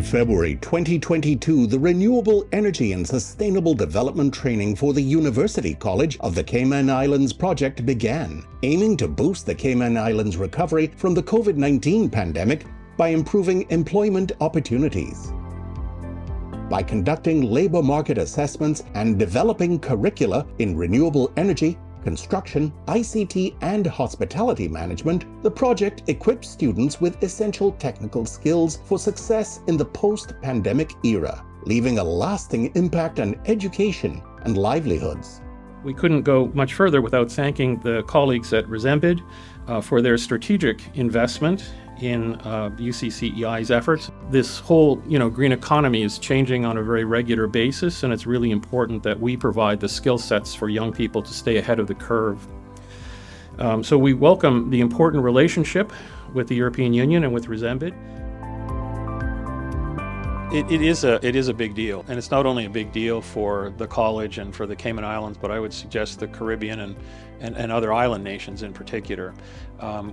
February 2022, the Renewable Energy and Sustainable Development Training for the University College of the Cayman Islands project began, aiming to boost the Cayman Islands' recovery from the COVID-19 pandemic by improving employment opportunities. By conducting labor market assessments and developing curricula in renewable energy, construction, ICT, and hospitality management, the project equips students with essential technical skills for success in the post-pandemic era, leaving a lasting impact on education and livelihoods. We couldn't go much further without thanking the colleagues at RESEMBID for their strategic investment in UCCI's efforts. This whole, green economy is changing on a very regular basis, and it's really important that we provide the skill sets for young people to stay ahead of the curve. So we welcome the important relationship with the European Union and with RESEMBID. It is a big deal, and it's not only a big deal for the college and for the Cayman Islands, but I would suggest the Caribbean and other island nations in particular.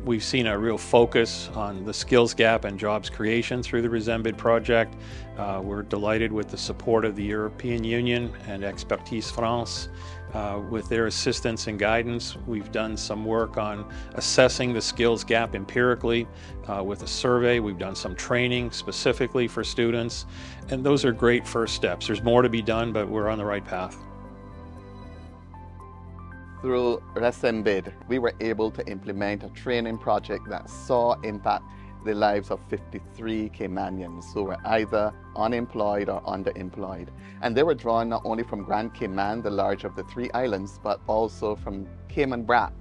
We've seen a real focus on the skills gap and jobs creation through the RESEMBID project. We're delighted with the support of the European Union and Expertise France. With their assistance and guidance, we've done some work on assessing the skills gap empirically with a survey. We've done some training specifically for students, and those are great first steps. There's more to be done, but we're on the right path. Through RESEMBID, we were able to implement a training project that saw impact the lives of 53 Caymanians who were either unemployed or underemployed. And they were drawn not only from Grand Cayman, the larger of the three islands, but also from Cayman Brac,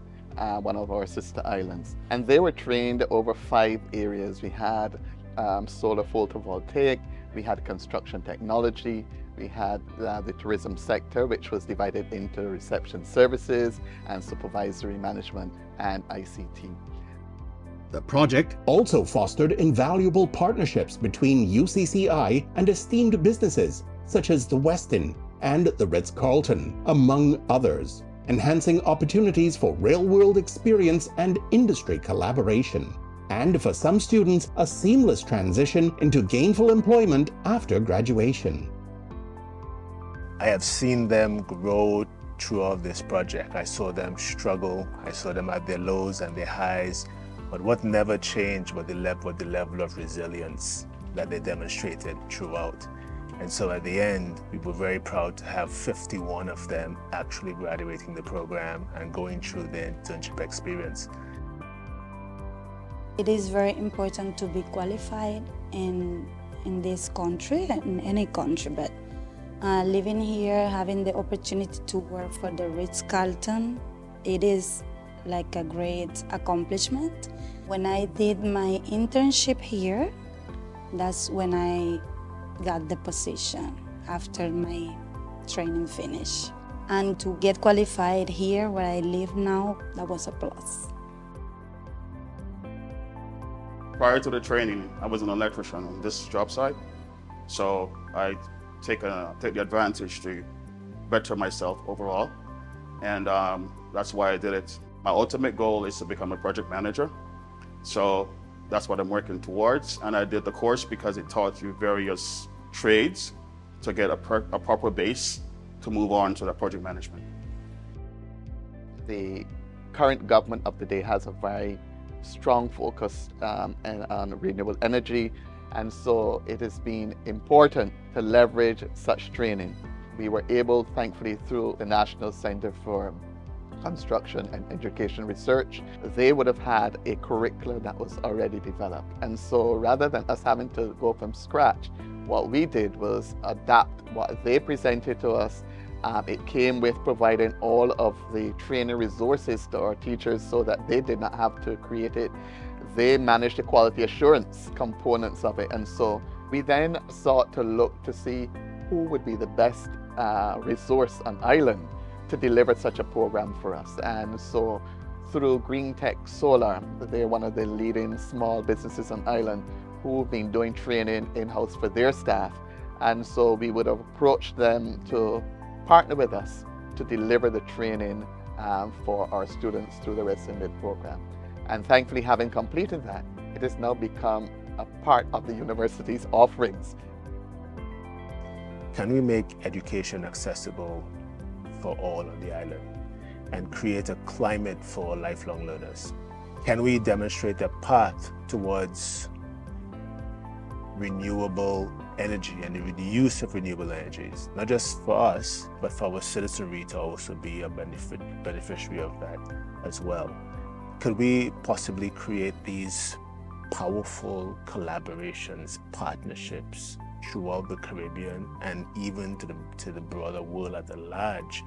one of our sister islands. And they were trained over 5 areas. We had solar photovoltaic, we had construction technology, we had the tourism sector, which was divided into reception services and supervisory management and ICT. The project also fostered invaluable partnerships between UCCI and esteemed businesses such as the Westin and the Ritz-Carlton, among others, enhancing opportunities for real-world experience and industry collaboration, and for some students, a seamless transition into gainful employment after graduation. I have seen them grow throughout this project. I saw them struggle, I saw them at their lows and their highs, but what never changed was the level of resilience that they demonstrated throughout. And so at the end, we were very proud to have 51 of them actually graduating the program and going through the internship experience. It is very important to be qualified in this country, in any country, but living here, having the opportunity to work for the Ritz-Carlton, it is like a great accomplishment. When I did my internship here, that's when I got the position after my training finished. And to get qualified here where I live now, that was a plus. Prior to the training, I was an electrician on this job site, so I take the advantage to better myself overall, and that's why I did it. My ultimate goal is to become a project manager, so that's what I'm working towards, and I did the course because it taught you various trades to get a proper base to move on to the project management. The current government of the day has a very strong focus on renewable energy, and so it has been important to leverage such training. We were able, thankfully, through the National Center for Construction and Education Research, they would have had a curriculum that was already developed. And so rather than us having to go from scratch, what we did was adapt what they presented to us. It came with providing all of the training resources to our teachers so that they did not have to create it. They managed the quality assurance components of it. And so we then sought to look to see who would be the best resource on island to deliver such a program for us. And so through Green Tech Solar, they're one of the leading small businesses on island who've been doing training in-house for their staff. And so we would have approached them to partner with us to deliver the training for our students through the RESEMBID program. And thankfully, having completed that, it has now become a part of the university's offerings. Can we make education accessible for all on the island and create a climate for lifelong learners? Can we demonstrate a path towards renewable energy and the use of renewable energies, not just for us, but for our citizenry to also be a beneficiary of that as well? Could we possibly create these powerful collaborations, partnerships throughout the Caribbean and even to the broader world at large,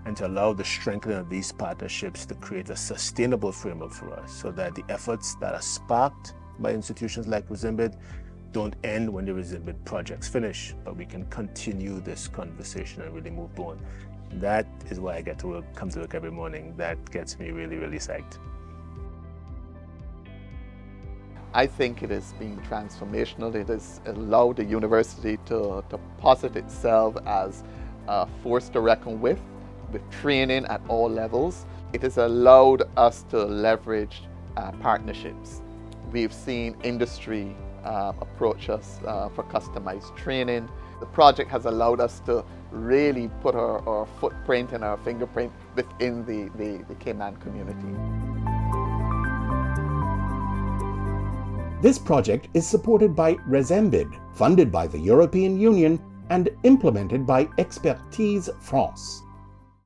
and to allow the strengthening of these partnerships to create a sustainable framework for us, so that the efforts that are sparked by institutions like RESEMBID don't end when the RESEMBID projects finish, but we can continue this conversation and really move on. That is why I get to come to work every morning. That gets me really, really psyched. I think it has been transformational. It has allowed the university to posit itself as a force to reckon with training at all levels. It has allowed us to leverage partnerships. We've seen industry approach us for customized training. The project has allowed us to really put our footprint and our fingerprint within the Cayman community. This project is supported by RESEMBID, funded by the European Union, and implemented by Expertise France.